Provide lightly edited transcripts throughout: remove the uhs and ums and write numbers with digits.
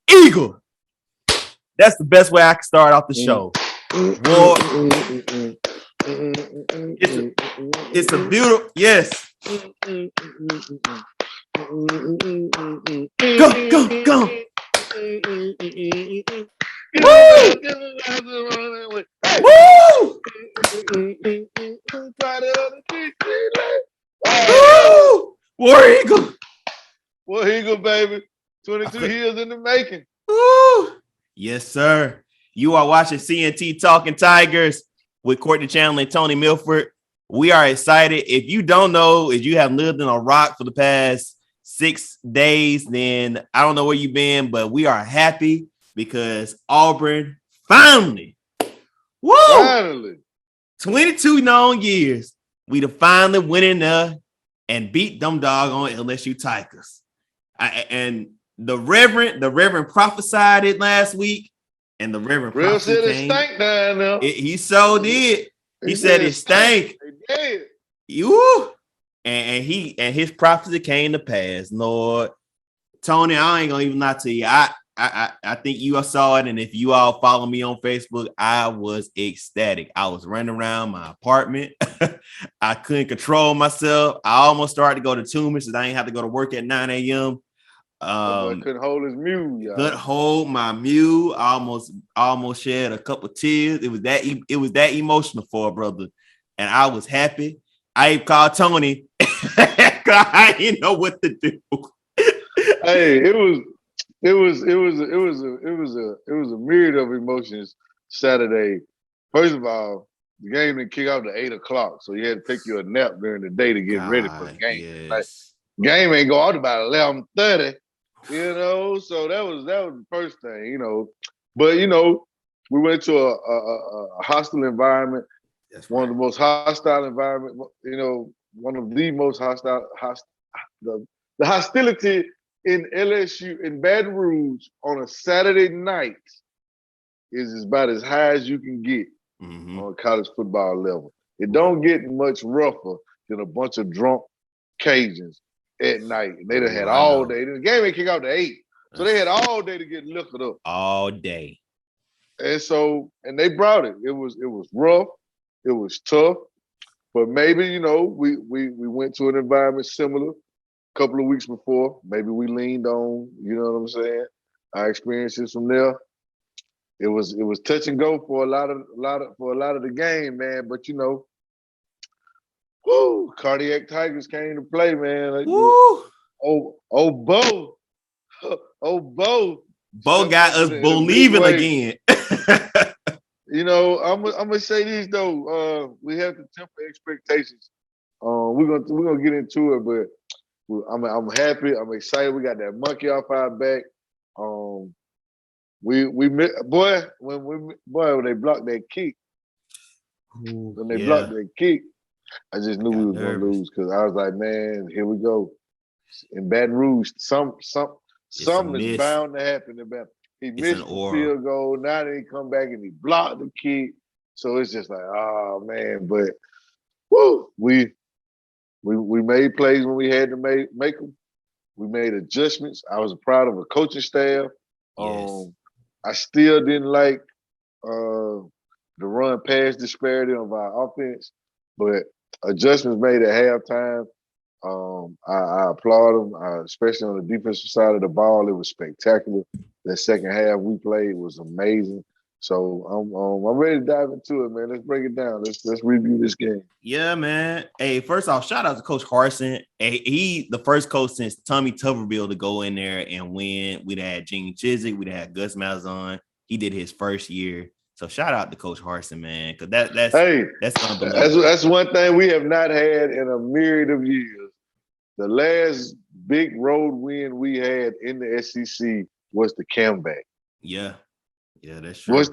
Eagle. That's the best way I can start off the show. War. It's a beautiful, yes. Go. Woo! Woo! War Eagle. War Eagle, baby. 22 years in the making. Woo! Yes, sir. You are watching CNT Talking Tigers with Courtney and Toney Milford. We are excited. If you don't know, if you have lived in a rock for the past 6 days, then I don't know where you've been, but we are happy because Auburn finally, 22 long years, we finally went in there and beat them doggone LSU Tigers. And the Reverend prophesied it last week, and the Reverend Real said it stank down there. He so did. He said it stank. You and his prophecy came to pass. Lord, Tony, I ain't gonna even lie to you. I think you all saw it, and if you all follow me on Facebook, I was ecstatic. I was running around my apartment. I couldn't control myself. I almost started to go to Toomis, so I ain't have to go to work at 9 a.m. Couldn't hold his mule. Y'all. Couldn't hold my mule. I almost shed a couple tears. It was that emotional for a brother, and I was happy. I called Tony. I didn't know what to do. Hey, it was a myriad of emotions Saturday. First of all, the game didn't kick off at 8:00, so you had to take you a nap during the day to get ready for the game. Yes. Like, game ain't go out about 11:30, So that was the first thing, But we went to a hostile environment. That's one of the most hostile environment. One of the most hostile. The hostility in LSU in Baton Rouge on a Saturday night is about as high as you can get on college football level. It don't get much rougher than a bunch of drunk Cajuns at night. And they done had all day. The game ain't kick out to 8. So they had all day to get liquored up. All day. And they brought it. It was rough. It was tough. But maybe, we went to an environment similar a couple of weeks before. Maybe we leaned on, you know what I'm saying? Our experiences from there. It was touch and go for a lot of the game, man. But cardiac Tigers came to play, man. Like, Bo. Bo got us believing again. I'm gonna say this though. We have to temper expectations. We're gonna get into it, but I'm happy. I'm excited. We got that monkey off our back. When they blocked that kick. Blocked that kick, I just knew we were gonna lose because I was like, man, here we go. In Baton Rouge, something is bound to happen in Baton. He missed the field goal. Now they come back and he blocked the kick. So it's just like, oh man, but we made plays when we had to make them. We made adjustments. I was proud of a coaching staff. Yes. I still didn't like the run pass disparity of our offense, but adjustments made at halftime. I applaud them, especially on the defensive side of the ball. It was spectacular. That second half we played was amazing. So I'm ready to dive into it, man. Let's break it down. Let's review this game. Yeah, man. Hey, first off, shout out to Coach Harsin. Hey, he the first coach since Tommy Tuberville to go in there and win. We'd had Gene Chizik, we'd had Gus Malzahn. He did his first year. So shout out to Coach Harsin, man, because that's unbelievable. That's one thing we have not had in a myriad of years. The last big road win we had in the SEC was the comeback. Yeah, that's true.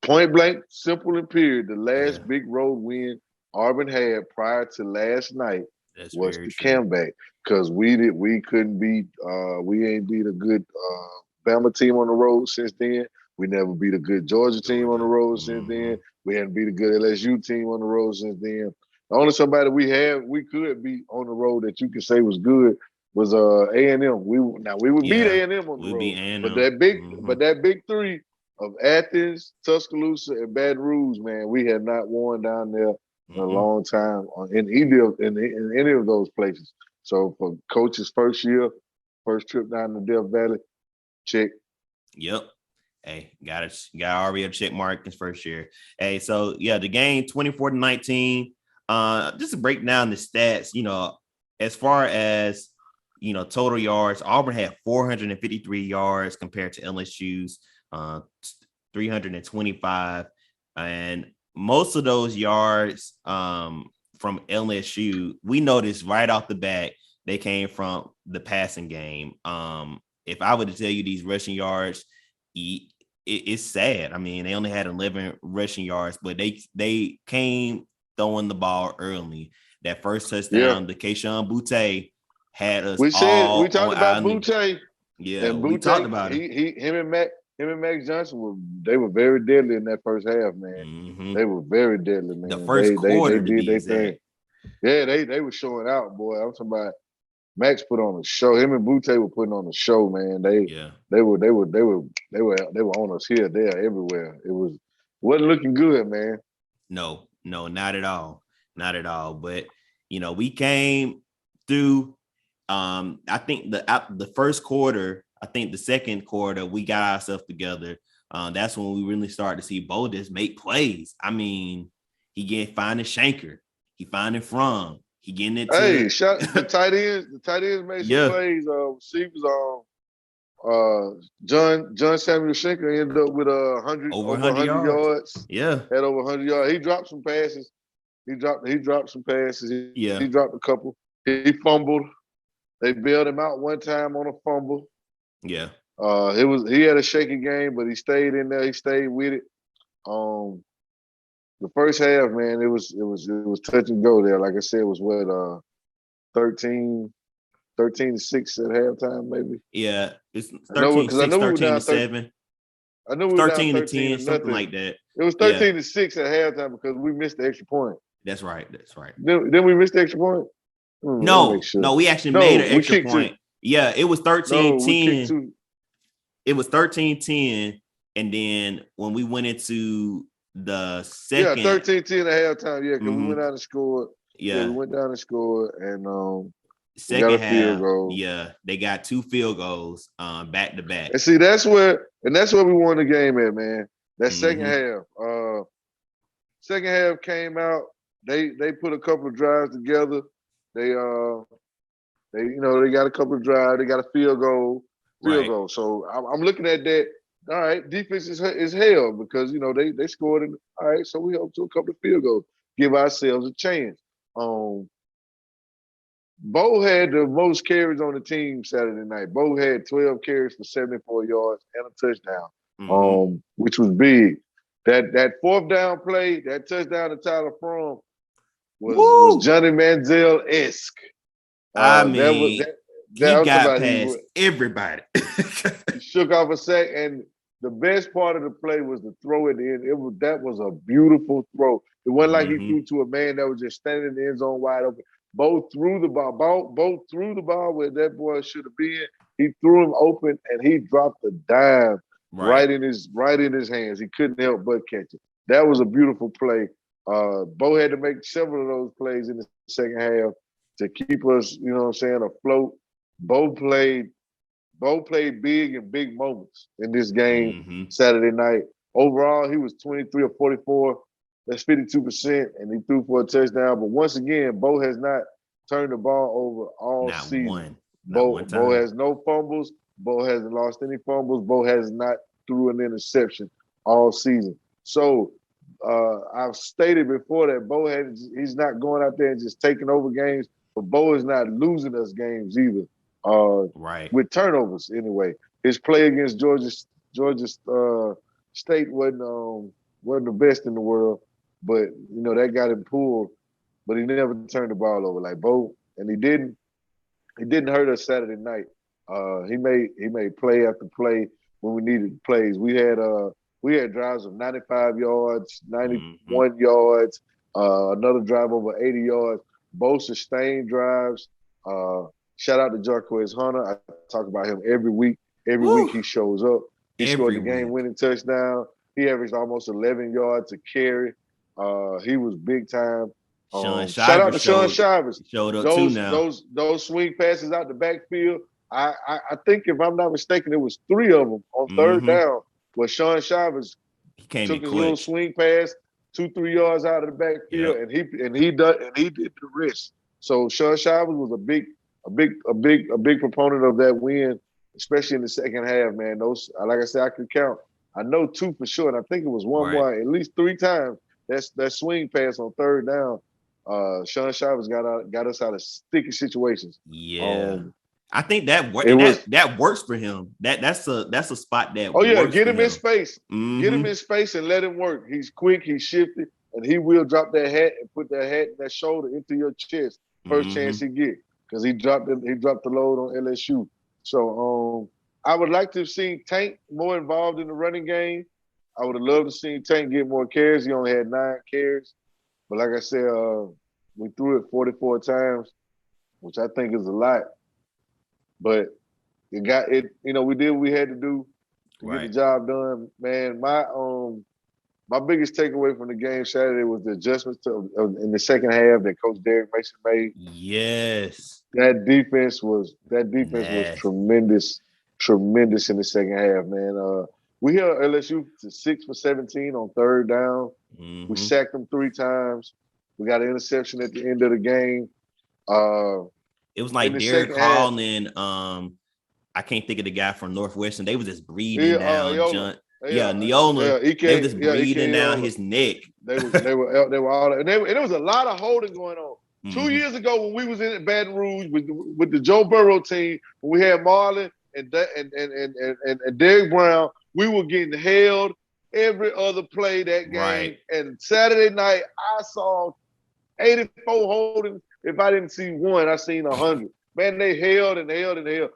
Point blank, simple and period. The last big road win Auburn had prior to last night was the comeback because we couldn't beat. We ain't beat a good Bama team on the road since then. We never beat a good Georgia team on the road since then. We hadn't beat a good LSU team on the road since then. The only somebody we could beat on the road that you could say was good was A&M. We would beat A&M on the we beat road, A&M. but that big three of Athens, Tuscaloosa, and Baton Rouge, man, we had not won down there in a long time in any of those places. So for Coach's first trip down to Death Valley, check. Yep. Hey, got already a check mark his first year. Hey, so yeah, the game 24-19. Just to break down the stats, as far as total yards, Auburn had 453 yards compared to LSU's 325, and most of those yards from LSU, we noticed right off the bat they came from the passing game. If I were to tell you these rushing yards, it's sad. I mean, they only had 11 rushing yards, but they came throwing the ball early. That first touchdown, the Keyshawn Boutte had us. We talked about Boutte. Yeah, and we talked about it. Him and Max Johnson were very deadly in that first half, man. Mm-hmm. They were very deadly, man. The first quarter, they did their thing. Yeah, they were showing out, boy. I'm talking about Max put on a show. Him and Boutte were putting on a show, man. They were on us here, there, everywhere. It wasn't looking good, man. No, not at all. Not at all. But we came through. I think the first quarter, I think the second quarter, we got ourselves together. That's when we really started to see Boldest make plays. I mean, he finding Shanker, he finding Fromm, he getting it. Hey, the tight ends. The tight ends made some plays. Receivers John Samuel Shanker ended up with over 100 yards. Yeah, had over 100 yards. He dropped some passes. He dropped some passes. He dropped a couple. He fumbled. They bailed him out one time on a fumble. Yeah. He had a shaky game, but he stayed in there. He stayed with it. The first half, man, it was touch and go there. Like I said, it was 13-6 at halftime, maybe. Yeah, it's 13-6, 13-7. I know we were 13-10, something like that. It was 13-6 at halftime because we missed the extra point. That's right. Then we missed the extra point? No, we actually made an extra point. Yeah, it was 13-10. It was 13-10, and then when we went into the second, 13-10 at halftime. Yeah, because we went down and scored. Yeah, we went down and scored, and second half. Yeah, they got 2 field goals back to back. And see, that's where we won the game at, man. That second half. Second half came out. They put a couple of drives together. They got a couple of drives. They got a field goal. So I'm looking at that. All right, defense is hell because they scored. All right, so we hope to a couple of field goals, give ourselves a chance. Bo had the most carries on the team Saturday night. Bo had 12 carries for 74 yards and a touchdown, which was big. That fourth down play, that touchdown to Tyler Fromm was Johnny Manziel-esque. I mean, he got past everybody. He shook off a sack, and the best part of the play was the throw at the end. That was a beautiful throw. It wasn't like he threw to a man that was just standing in the end zone wide open. Both threw the ball. Both threw the ball where that boy should have been. He threw him open, and he dropped a dime right in his hands. He couldn't help but catch it. That was a beautiful play. Bo had to make several of those plays in the second half to keep us, afloat. Bo played big in big moments in this game Saturday night. Overall, he was 23 or 44. That's 52%, and he threw for a touchdown. But once again, Bo has not turned the ball over all season. Bo has no fumbles. Bo hasn't lost any fumbles. Bo has not threw an interception all season. So I've stated before that he's not going out there and just taking over games, but Bo is not losing us games either. With turnovers anyway. His play against Georgia State wasn't the best in the world, but that got him pulled. But he never turned the ball over like Bo, and he didn't hurt us Saturday night. He made play after play when we needed plays. We had drives of 95 yards, 91 yards, another drive over 80 yards. Both sustained drives. Shout out to Jarquez Hunter. I talk about him every week. Every Woo. week he shows up. He scored the Week. game-winning touchdown. He averaged almost 11 yards a carry. He was big time. Shout out to Sean Shivers. Showed up too now. Those swing passes out the backfield. I think if I'm not mistaken, it was 3 of them on third down. Where Sean Shivers took his little swing pass 2-3 yards out of the backfield, and he did the rest. So Sean Shivers was a big proponent of that win, especially in the second half. Man, those, like I said, I could count. I know 2 for sure, and I think it was one more, at least 3 times. That swing pass on third down. Sean Shivers got us out of sticky situations. Yeah. I think that works for him. That's a spot that. Oh yeah, get him in space. Get him in space and let him work. He's quick. He's shifty, and he will drop that hat and put that hat and that shoulder into your chest first chance he get, because he dropped the load on LSU. So I would like to have seen Tank more involved in the running game. I would have loved to see Tank get more carries. He only had 9 carries, but like I said, we threw it 44 times, which I think is a lot. But it got it. You know, we did what we had to do to get the job done. Man, my biggest takeaway from the game Saturday was the adjustments in the second half that Coach Derek Mason made. Yes, that defense was tremendous in the second half. Man, we held LSU to 6 for 17 on third down. We sacked them 3 times. We got an interception at the end of the game. It was like Derek Hall and I can't think of the guy from Northwestern. They was just breathing down Neola. They were just breathing down his neck. They were all, and there was a lot of holding going on. 2 years ago, when we was in Baton Rouge with the Joe Burrow team, when we had Marlon and Derek Brown, we were getting held every other play that game. Right. And Saturday night, I saw 84 holding. If I didn't see one, I seen 100. Man, they held and held and held.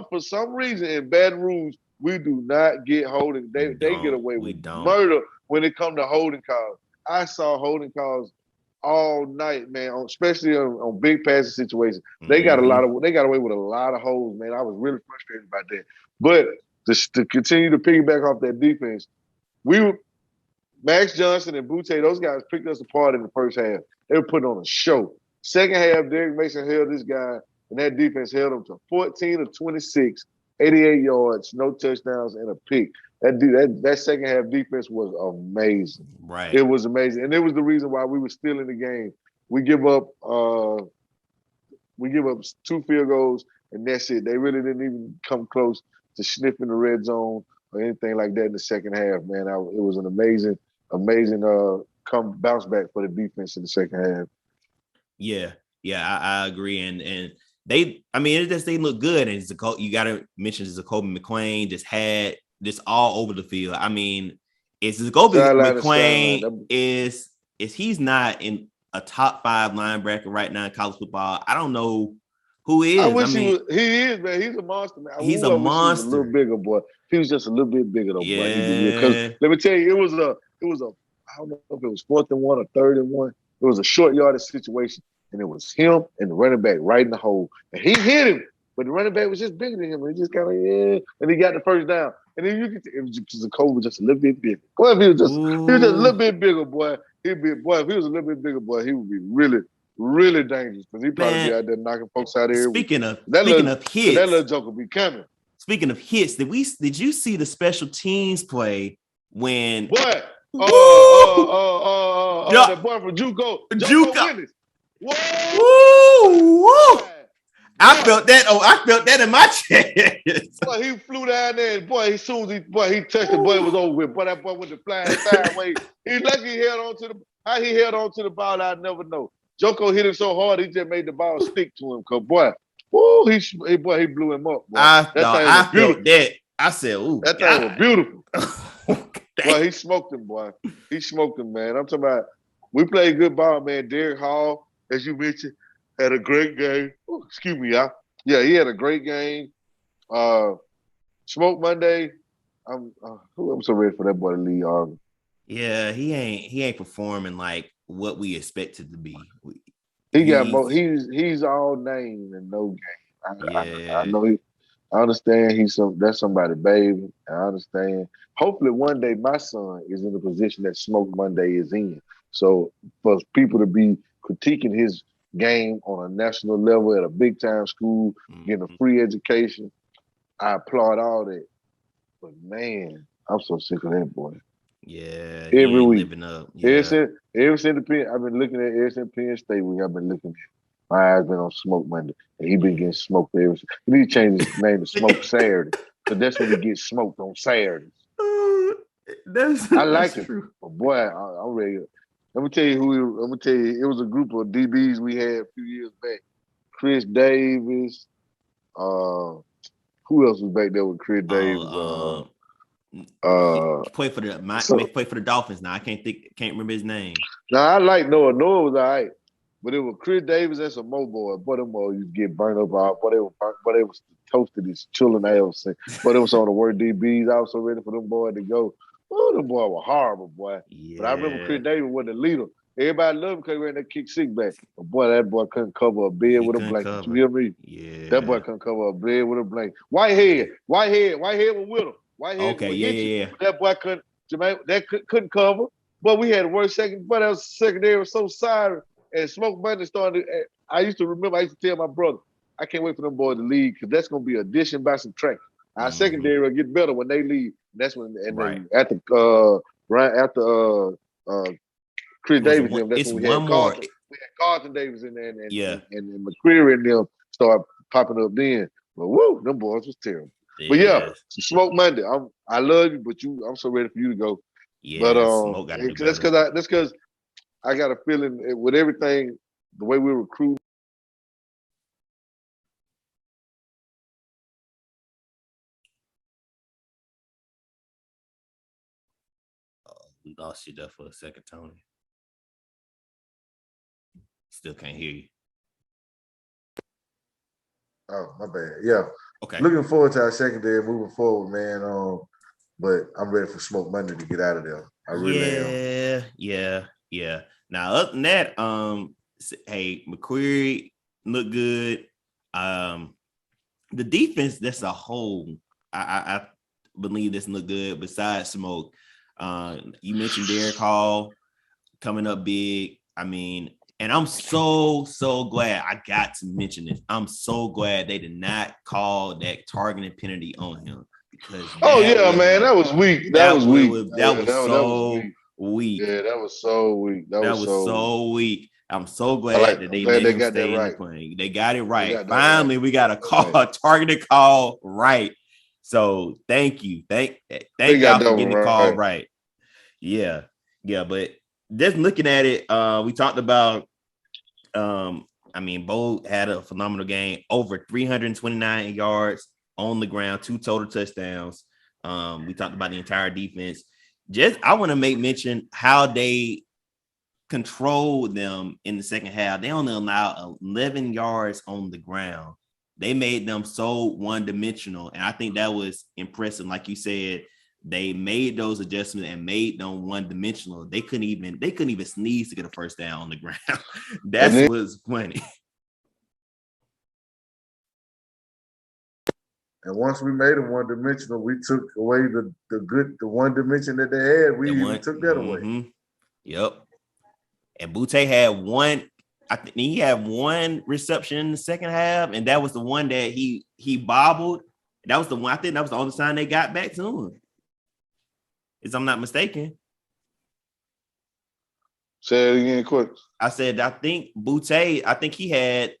For some reason in Baton Rouge, we do not get holding. They get away with murder when it comes to holding calls. I saw holding calls all night, man, especially on big passing situations. They got away with a lot of holds, man. I was really frustrated about that. But to continue to piggyback off that defense, Max Johnson and Butte, those guys picked us apart in the first half. They were putting on a show. Second half, Derek Mason held this guy, and that defense held him to 14 of 26, 88 yards, no touchdowns, and a pick. That second half defense was amazing. Right. It was amazing. And it was the reason why we were still in the game. We give up 2 field goals, and that's it. They really didn't even come close to sniffing the red zone or anything like that in the second half, man. It was an amazing bounce back for the defense in the second half. Yeah, I agree. And they look good. And you got to mention Jacoby McClain just had this all over the field. I mean, it's Jacoby McClain is he's not in a top 5 linebacker right now in college football. I don't know who is. He is, man. He's a monster, man. He's a monster. He was a little bigger, boy. He was just a little bit bigger, though. Yeah. Because let me tell you, it was a. I don't know if it was 4th and 1 or 3rd and 1. It was a short yardage situation, and it was him and the running back right in the hole, and he hit him, but the running back was just bigger than him, and he just kind of and he got the first down. And then you could, Jacoby was just a little bit bigger. Boy, if he was just a little bit bigger, boy, if he was a little bit bigger, boy, he would be really, really dangerous, because he probably be out there knocking folks out of here. Speaking of hits, that little joker be coming. Speaking of hits, did you see the special teams play when what? That boy from JUCO. Willis. Whoa! I felt that in my chest. Boy, he flew down there, and boy, as soon as he touched the boy, it was over with. Boy, that boy went to flying sideways. He's lucky he held on to the ball. I never know. Joko hit him so hard, he just made the ball stick to him. Cause boy, he blew him up. Boy. I felt that. I said, "Ooh, that thing was beautiful." Boy, he smoked him, boy. He smoked him, man. I'm talking about, we played good ball, man. Derek Hall, as you mentioned, had a great game. Ooh, excuse me, y'all. Yeah, he had a great game. Smoke Monday. I'm so ready for that boy to leave Auburn. Yeah, he ain't performing like what we expected to be. He's all name and no game. I know I understand that's somebody, baby. I understand. Hopefully, one day my son is in the position that Smoke Monday is in. So for people to be critiquing his game on a national level at a big time school, getting a free education, I applaud all that. But man, I'm so sick of that boy. Yeah, he Every ain't week. living up. Yeah. Ever since I've been looking at ever since Penn State week, I've been looking at. My eyes been on Smoke Monday, and he been getting smoked ever since. He need to change his name to Smoke Saturday, because that's when he gets smoked on Saturdays. I like him, true. but boy, I'm ready. Let me tell you I'm gonna tell you, it was a group of DBs we had a few years back. Chris Davis. Who else was back there with Chris Davis? He played for the Dolphins now. I can't remember his name. Now I like Noah. Noah was all right. But it was Chris Davis and some more boys. But them boys used to get burnt up out. But they was toasted as chilling else. But it was on the word DBs. I was so ready for them boys to go. Oh, them boys were horrible, boy. Yeah. But I remember Chris Davis was the leader. Everybody loved him because he ran that kick six back. But boy, that boy couldn't cover a bed with a blanket. You hear me? Yeah. That boy couldn't cover a bed with a blanket. Whitehead was with him. Whitehead was yeah. That boy couldn't cover. But we had the worst second. But that was secondary was so sorry. And Smoke Monday started. I used to tell my brother, I can't wait for them boys to leave because that's going to be addition by subtraction. Our secondary will get better when they leave. That's when, then after Chris Davis, that's when we had Carlton. We had Carlton Davis in there, and McCreary and them started popping up then. But woo, them boys was terrible. Yeah. But Smoke Monday, I love you, but I'm so ready for you to go. Yeah, but that's because I got a feeling with everything, the way we recruit. We lost you there for a second, Tony. Still can't hear you. Oh, my bad. Yeah. Okay. Looking forward to our secondary moving forward, man. But I'm ready for Smoke Monday to get out of there. I really am. Yeah. Now, other than that, hey, McQuarrie looked good. The defense, that's a whole. I believe this looked good. Besides Smoke, you mentioned Derek Hall coming up big. I mean, and I'm so glad I got to mention this. I'm so glad they did not call that targeting penalty on him. Because man, that was weak. That was weak. That was so weak. Yeah, that was so weak. That was so weak. I'm so glad that they let him stay in the plane. They got it right. Finally, we got a call, a targeted call right. So thank you. Thank y'all for getting the call right. Yeah. But just looking at it, we talked about Bo had a phenomenal game, over 329 yards on the ground, 2 total touchdowns. We talked about the entire defense. I want to make mention how they controlled them in the second half. They only allowed 11 yards on the ground. They made them so one-dimensional, and I think that was impressive. Like you said, they made those adjustments and made them one-dimensional. They couldn't even sneeze to get a first down on the ground. That was funny. And once we made them one-dimensional, we took away the one dimension that they had. We took that away. Yep. And Butte had one. I think he had one reception in the second half, and that was the one that he bobbled. That was the one. I think that was the only time they got back to him. If I'm not mistaken. Say it again, quick. I said, I think Butte,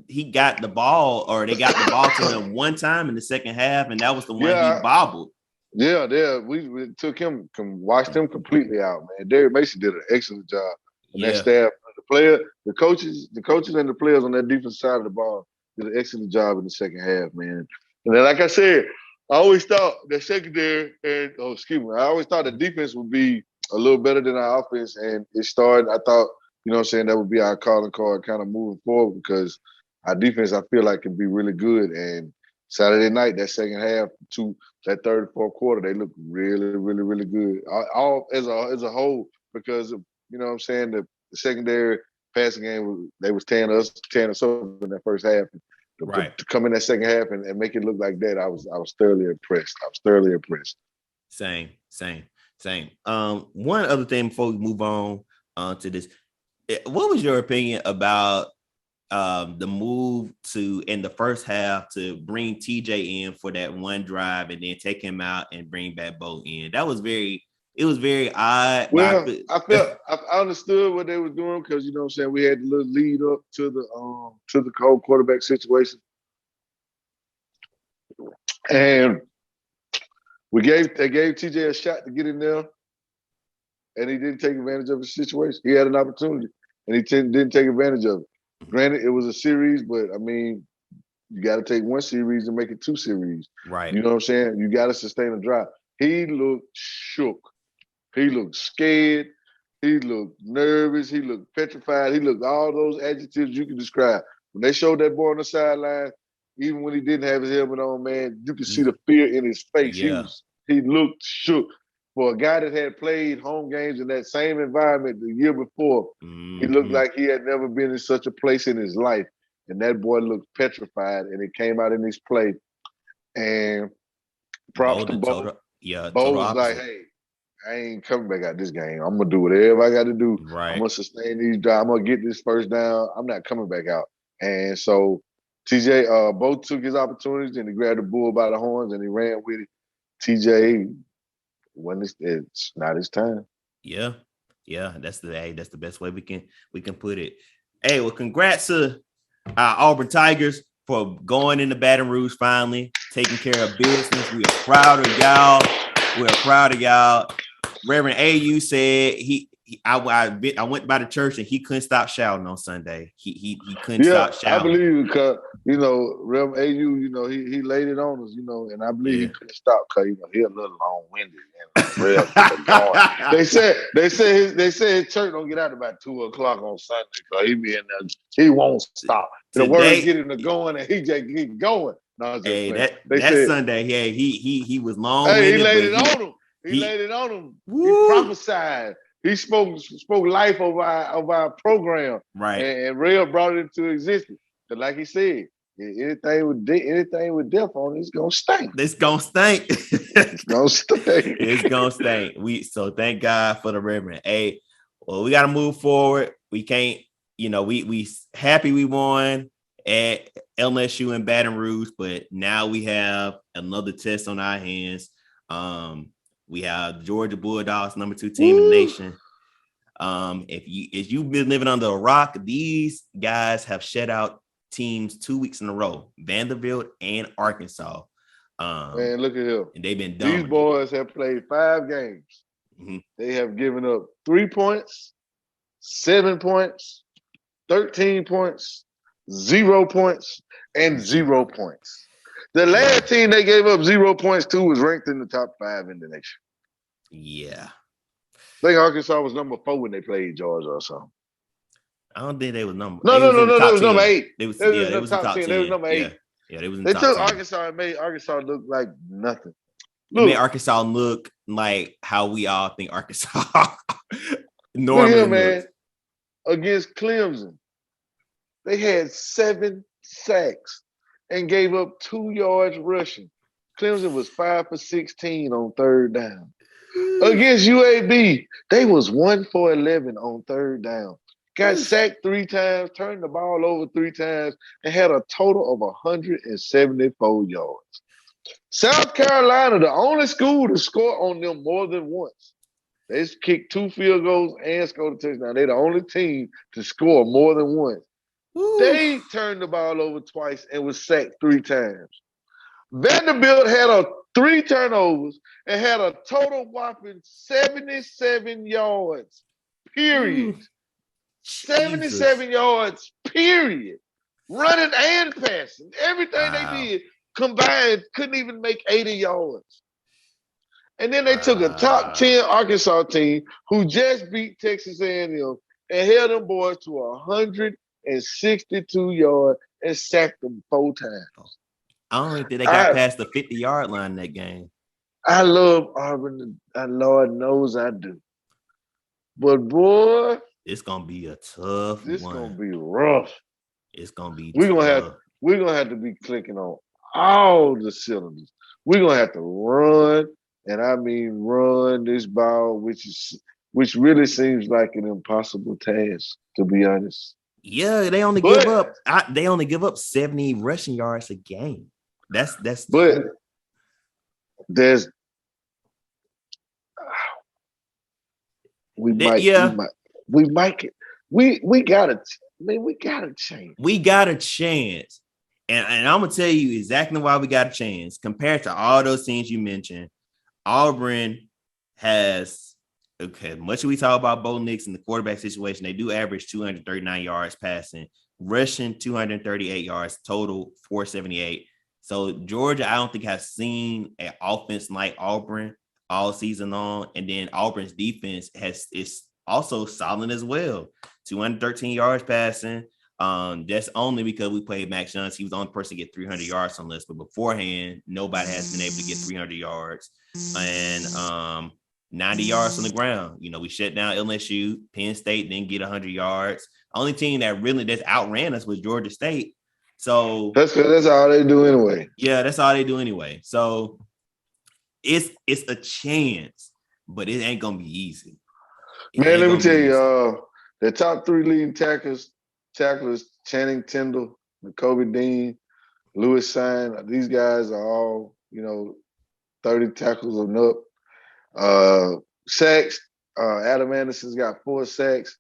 he got the ball, or they got the ball to him one time in the second half, and that was the one he bobbled. Yeah, we took him, watched him completely out, man. Derek Mason did an excellent job. And that staff, the coaches and the players on that defensive side of the ball did an excellent job in the second half, man. And then, like I said, I always thought the secondary I always thought the defense would be a little better than our offense, and it started. I thought, that would be our calling card kind of moving forward, because our defense, I feel like, can be really good. And Saturday night, that second half to that third and fourth quarter, they look really, really, really good. All as a whole, because of, the secondary passing game, they was tearing us up in that first half. To come in that second half and make it look like that, I was thoroughly impressed. Same. One other thing before we move on to this, what was your opinion about the move in the first half to bring TJ in for that one drive and then take him out and bring back Bo in? It was very odd. Well, I understood what they were doing because you know what I'm saying, we had a little lead up to the whole quarterback situation. And they gave TJ a shot to get in there, and he didn't take advantage of the situation. He had an opportunity, and he didn't take advantage of it. Granted, it was a series, but I mean, you got to take one series and make it two series. Right. You know what I'm saying? You got to sustain a drive. He looked shook. He looked scared. He looked nervous. He looked petrified. He looked all those adjectives you can describe. When they showed that boy on the sideline, even when he didn't have his helmet on, man, you could see the fear in his face. Yeah. He looked shook. For a guy that had played home games in that same environment the year before, he looked like he had never been in such a place in his life. And that boy looked petrified, and it came out in his play. And props to Bo. Bo was like, hey, I ain't coming back out this game. I'm going to do whatever I got to do. Right. I'm going to sustain these drives. I'm going to get this first down. I'm not coming back out. And so TJ, Bo took his opportunities and he grabbed the bull by the horns and he ran with it. TJ, it's not his time. Yeah. That's the best way we can put it. Hey, well, congrats to our Auburn Tigers for going into Baton Rouge finally, taking care of business. We are proud of y'all. Reverend AU said I went by the church and he couldn't stop shouting on Sunday. He couldn't stop shouting. I believe because Reverend AU, he laid it on us, and I believe he couldn't stop because he a little long-winded and They said his church don't get out about 2:00 on Sunday because he be in there. He won't stop. The word get him to going and he just keep going. No, that Sunday, he was long. Hey, he laid it on him. He laid it on him. Woo. He prophesied. He spoke life over our program, right? And Rail brought it into existence. But like he said, anything with death on it, it's gonna stink. It's gonna stink. It's gonna stink. It's gonna stink. So thank God for the Reverend. Hey, well, we got to move forward. We can't, we happy we won at LSU and Baton Rouge, but now we have another test on our hands. We have Georgia Bulldogs, number 2 team in the nation. If you've been living under a rock, these guys have shut out teams 2 weeks in a row, Vanderbilt and Arkansas. Man, look at him. And they've been dominant. These boys have played 5 games. Mm-hmm. They have given up 3 points, 7 points, 13 points, 0 points, and 0 points. The last team they gave up 0 points to was ranked in the top 5 in the nation. Yeah. I think Arkansas was number 4 when they played Georgia or something. I don't think they was number. No, they was number 8. They was in the top 10. They was number 8. Yeah, they was in the top 10. They took Arkansas and made Arkansas look like nothing. They made Arkansas look like how we all think Arkansas normally looks. Man, against Clemson, they had 7 sacks and gave up 2 yards rushing. Clemson was 5 for 16 on 3rd down. Against UAB, they was 1 for 11 on 3rd down. Got sacked 3 times, turned the ball over 3 times, and had a total of 174 yards. South Carolina, the only school to score on them more than once. They kicked 2 field goals and scored a touchdown. They're the only team to score more than once. They turned the ball over twice and was sacked 3 times. Vanderbilt had 3 turnovers and had a total whopping 77 yards, period. 77 yards, period. Running and passing. Everything they did combined couldn't even make 80 yards. And then they took a top 10 Arkansas team who just beat Texas A&M and held them boys to 162 yards and sacked them 4 times. I don't think they got past the 50-yard line in that game. I love Auburn, and Lord knows I do. But boy, it's gonna be a tough one. It's gonna be rough. It's gonna be. We're gonna have we're gonna have to be clicking on all the cylinders. We're gonna have to run, and I mean run this ball, which really seems like an impossible task, to be honest. Yeah, they only give up 70 rushing yards a game. But there's we might got a chance. We got a chance. And I'm gonna tell you exactly why we got a chance. Compared to all those teams you mentioned, Auburn has much as we talk about Bo Nix and the quarterback situation, they do average 239 yards passing, rushing 238 yards, total 478. So Georgia, I don't think has seen an offense like Auburn all season long. And then Auburn's defense is also solid as well. 213 yards passing. That's only because we played Max Jones. He was the only person to get 300 yards on this, but beforehand, nobody has been able to get 300 yards and 90 yards on the ground. You know, we shut down LSU. Penn State didn't get 100 yards. Only team that really just outran us was Georgia State. So that's all they do anyway. Yeah, that's all they do anyway. So it's a chance, but it ain't gonna be easy. Man, let me tell you, the top 3 leading tacklers, Channing Tindall, Kobe Dean, Lewis Sign. These guys are all, 30 tackles and up. Sacks, Adam Anderson's got 4 sacks.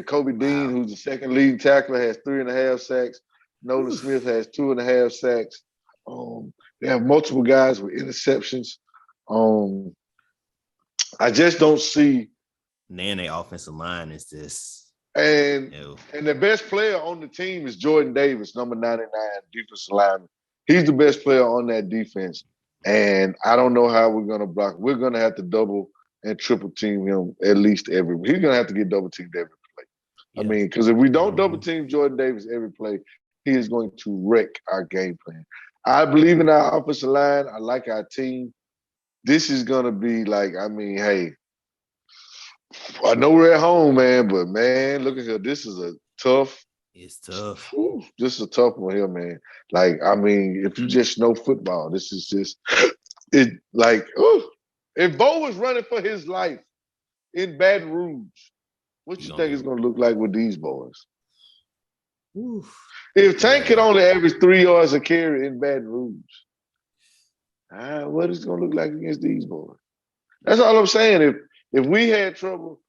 Kobe Dean, who's the second leading tackler, has 3.5 sacks. Nolan Smith has 2.5 sacks. They have multiple guys with interceptions. I just don't see. Man, their offensive line is just. And the best player on the team is Jordan Davis, number 99, defensive lineman. He's the best player on that defense. And I don't know how we're going to block. We're going to have to double and triple team him at least every. He's going to have to get double teamed every play. Yeah. I mean, because if we don't double team Jordan Davis every play, he is going to wreck our game plan. I believe in our offensive line. I like our team. This is going to be hey, I know we're at home, man, but, man, look at here. This is a tough. It's tough. This is a tough one here, man. If you just know football, this is just it. If Bo was running for his life in Baton Rouge, what you think it's going to look like with these boys? Oof. If Tank could only average 3 yards a carry in Baton Rouge, what is it going to look like against these boys? That's all I'm saying. If we had trouble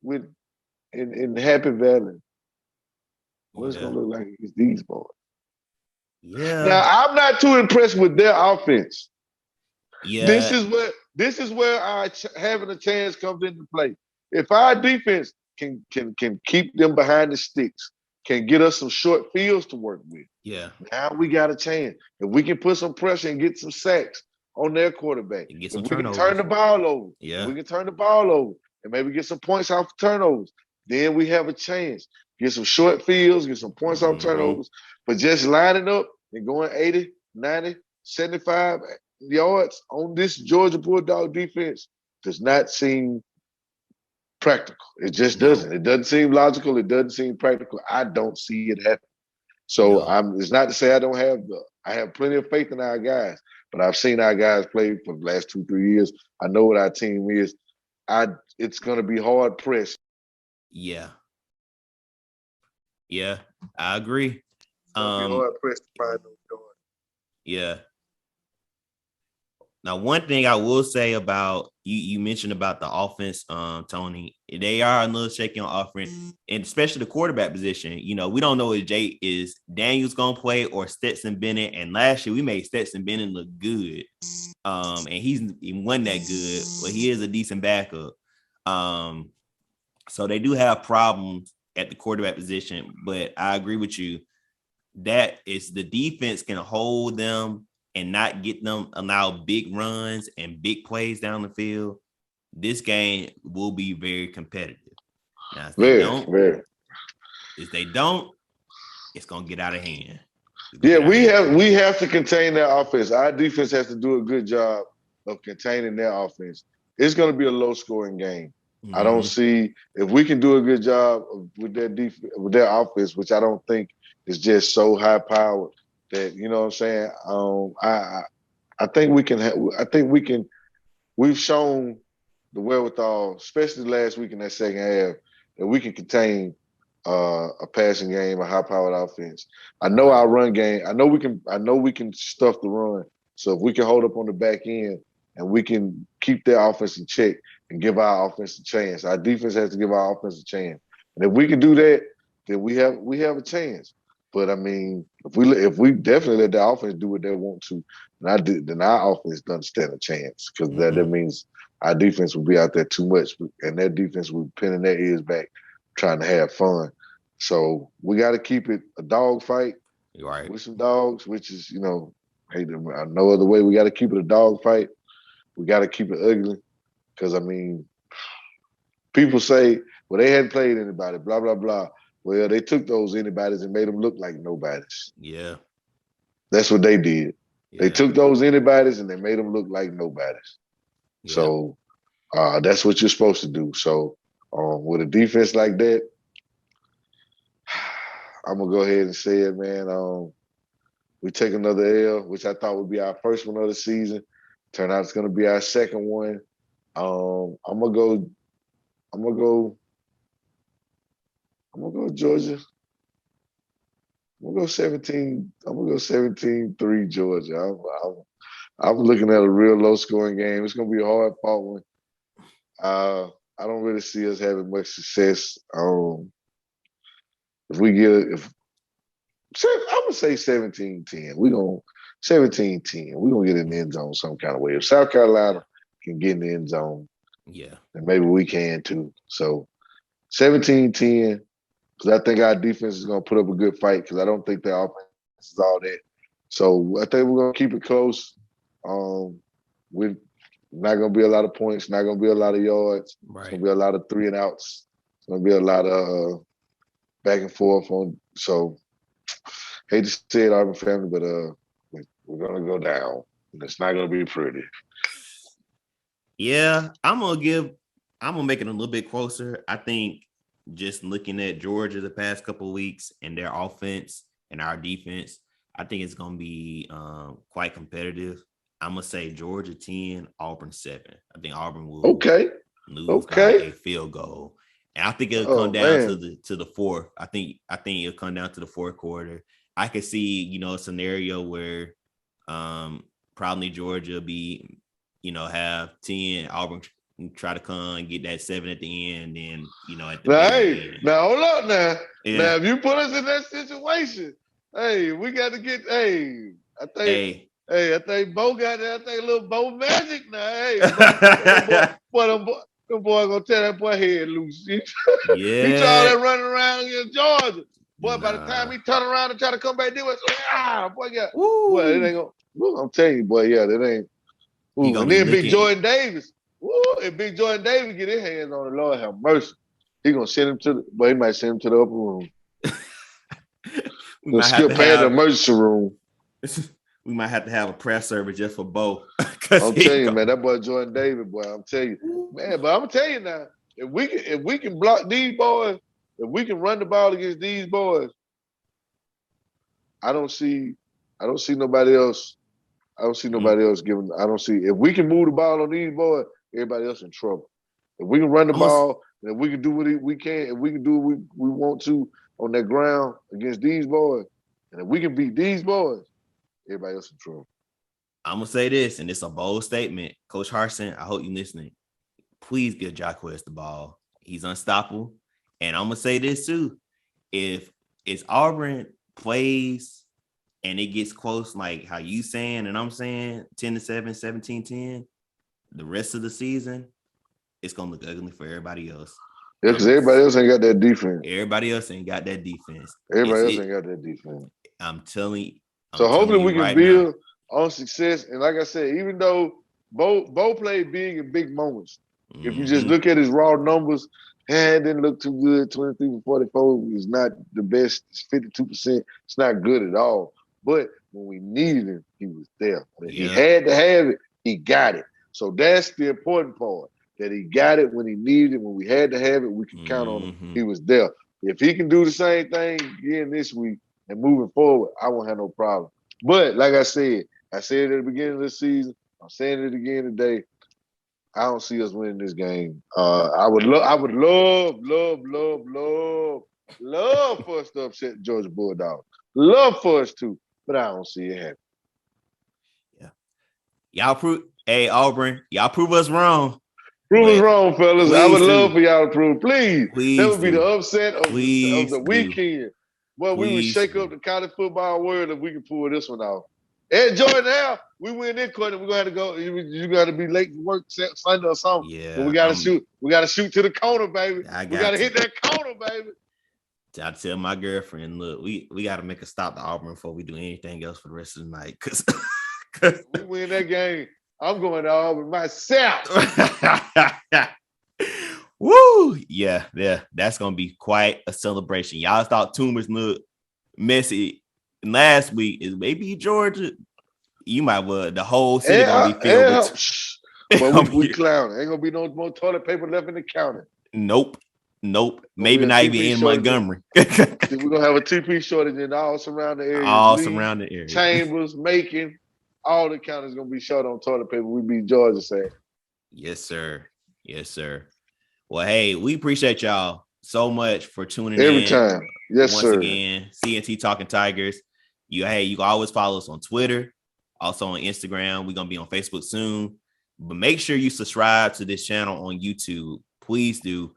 in Happy Valley, what is it going to look like against these boys? Yeah. Now, I'm not too impressed with their offense. Yeah. This is where our having a chance comes into play. If our defense can keep them behind the sticks, can get us some short fields to work with. Yeah. Now we got a chance. If we can put some pressure and get some sacks on their quarterback, and get some turnovers. We can turn the ball over. Yeah. We can turn the ball over and maybe get some points off turnovers. Then we have a chance. Get some short fields, get some points off turnovers. But just lining up and going 80, 90, 75 yards on this Georgia Bulldog defense does not seem practical. It just doesn't. It doesn't seem logical. It doesn't seem practical. I don't see it happen. So it's not to say I have plenty of faith in our guys, but I've seen our guys play for the last 2-3 years. I know what our team is. It's going to be hard pressed. Yeah. Yeah, I agree. Hard pressed to find those yards. Yeah. Now, one thing I will say about you mentioned about the offense, Toney, they are a little shaky on offense, and especially the quarterback position. We don't know if Daniels gonna play or Stetson Bennett. And last year we made Stetson Bennett look good, and he wasn't that good, but he is a decent backup. So they do have problems at the quarterback position, but I agree with you. That is the defense can hold them and not get them allow big runs and big plays down the field. This game will be very competitive. Now, if they don't, it's gonna get out of hand. Yeah, we have to contain their offense. Our defense has to do a good job of containing their offense. It's going to be a low-scoring game. Mm-hmm. I don't see if we can do a good job with their offense, which I don't think is just so high-powered. that you know what I'm saying. I think we can. I think we can. We've shown the wherewithal, especially last week in that second half, that we can contain a passing game, a high-powered offense. I know our run game. I know we can. I know we can stuff the run. So if we can hold up on the back end and we can keep their offense in check and give our offense a chance, our defense has to give our offense a chance. And if we can do that, then we have a chance. But I mean, if we definitely let the offense do what they want to, then our offense doesn't stand a chance because that means our defense will be out there too much, and their defense will be pinning their ears back, trying to have fun. So we got to keep it a dog fight with some dogs, which is no other way. We got to keep it a dog fight. We got to keep it ugly because I mean, people say, well, they hadn't played anybody, blah blah blah. Well, they took those anybody's and made them look like nobodies. Yeah. That's what they did. Yeah. They took those anybody's and they made them look like nobodies. Yeah. So that's what you're supposed to do. So with a defense like that, I'm going to go ahead and say it, man. We take another L, which I thought would be our first one of the season. Turn out it's going to be our second one. I'm going to go Georgia. I'm gonna go 17. I'm gonna go 17-3 Georgia. I'm looking at a real low scoring game. It's gonna be a hard fought one. I don't really see us having much success. I'm gonna say 17-10. We're gonna 17-10. We're gonna get in the end zone some kind of way. If South Carolina can get in the end zone, then maybe we can too. So 17-10. Because I think our defense is going to put up a good fight because I don't think their offense is all that. So I think we're going to keep it close. We're not going to be a lot of points, not going to be a lot of yards. Right. It's going to be a lot of 3 and outs. It's going to be a lot of back and forth. So hate to say it, Auburn family, but we're going to go down. And it's not going to be pretty. Yeah, I'm going to make it a little bit closer. I think just looking at Georgia the past couple of weeks and their offense and our defense, I think it's going to be quite competitive. I'm going to say Georgia 10, Auburn 7. I think Auburn will lose by a field goal. And I think it'll come down to the fourth. I think it'll come down to the fourth quarter. I could see, a scenario where probably Georgia be, have 10, Auburn try to come and get that 7 at the end, and at the end. Now hold up now. Yeah. Now if you put us in that situation, we got to get. I think Bo got that. I think little Bo magic now. Them boy gonna tear that boy head loose. He tried that running around against Georgia. Boy, by the time he turn around and try to come back, boy got. Boy, it ain't gonna. I'm telling you, boy, that ain't. And then Big Jordan Davis. If Big Jordan Davis get his hands on the Lord have mercy, he gonna send him he might send him to the upper room. We'll skip past the emergency room. We might have to have a prayer service just for Bo. I'm telling you, man, that boy Jordan Davis, boy, I'm telling you. Man, but I'm gonna tell you now, if we can block these boys, if we can run the ball against these boys, I don't see nobody else. I don't see nobody else giving. I don't see if we can move the ball on these boys, everybody else in trouble. If we can run the ball, and if we can do what we can, if we can do what we want to on that ground against these boys, and if we can beat these boys, everybody else in trouble. I'm gonna say this, and it's a bold statement, Coach Harsin. I hope you're listening. Please give Jacquez the ball. He's unstoppable. And I'm gonna say this too: if Auburn plays and it gets close, like how you saying and I'm saying, 10-7, 17-10, the rest of the season, it's gonna look ugly for everybody else. Yeah, because everybody else ain't got that defense. Everybody else ain't got that defense. I'm telling you. So hopefully we can build on success. And like I said, even though Bo played big in big moments, if you just look at his raw numbers, it didn't look too good. 23 for 44 is not the best. It's 52%. It's not good at all. But when we needed him, he was there. When he had to have it, he got it. So that's the important part, that he got it when he needed it. When we had to have it, we could count on him. He was there. If he can do the same thing again this week and moving forward, I won't have no problem. But like I said at the beginning of the season, I'm saying it again today. I don't see us winning this game. I would love for us to upset the Georgia Bulldogs. Love for us to, but I don't see it happen. Yeah. Y'all prove, hey, Auburn, y'all prove us wrong. Prove us wrong, fellas. I would love for y'all to prove. Please. That would be the upset of the weekend. Well, we would shake up the college football world if we can pull this one off. At Jordan now, we win this quarter. We're gonna have to go. You gotta be late to work Sunday or something. Yeah. But we gotta shoot. We gotta shoot to the corner, baby. We gotta hit that corner, baby. I tell my girlfriend, look, we got to make a stop to Auburn before we do anything else for the rest of the night. Cause we win that game, I'm going to Auburn myself. Woo! Yeah. That's gonna be quite a celebration. Y'all thought Tumors looked messy last week. Is maybe Georgia? You might the whole city gonna be filled with. But we clowning. Ain't gonna be no more toilet paper left in the counter. Nope. Maybe not even in Montgomery. We're gonna have a TP shortage in all surrounding areas. Chambers, Macon, all the counties gonna be short on toilet paper. We beat Georgia, say. Yes, sir. Well, hey, we appreciate y'all so much for tuning in every time. Yes, once sir. Again, CNT Talking Tigers. You can always follow us on Twitter, also on Instagram. We're gonna be on Facebook soon. But make sure you subscribe to this channel on YouTube. Please do.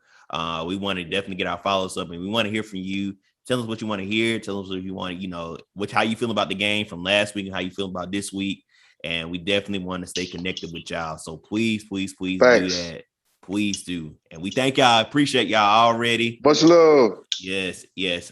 We want to definitely get our follows up, and we want to hear from you. Tell us what you want to hear. Tell us what you want to, how you feel about the game from last week and how you feel about this week. And we definitely want to stay connected with y'all. So please do that. Please do. And we thank y'all. Appreciate y'all already. Much love. Yes.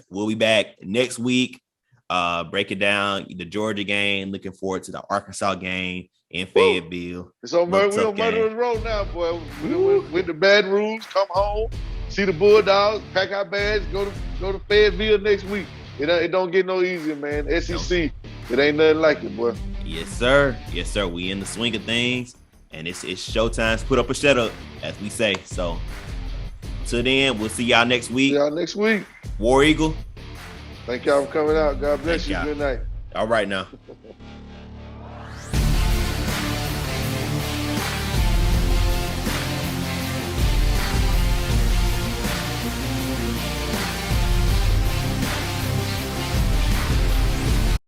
We'll be back next week. Breaking down the Georgia game. Looking forward to the Arkansas game in Fayetteville. It's on Murderer's Road now, boy. We went to Baton Rouge, come home, see the Bulldogs, pack our bags, go to Fayetteville next week. It don't get no easier, man. SEC, it ain't nothing like it, boy. Yes, sir. We in the swing of things, and it's showtime to put up a shut up, as we say. So, till then, we'll see y'all next week. War Eagle. Thank y'all for coming out. God bless you. Good night. All right now.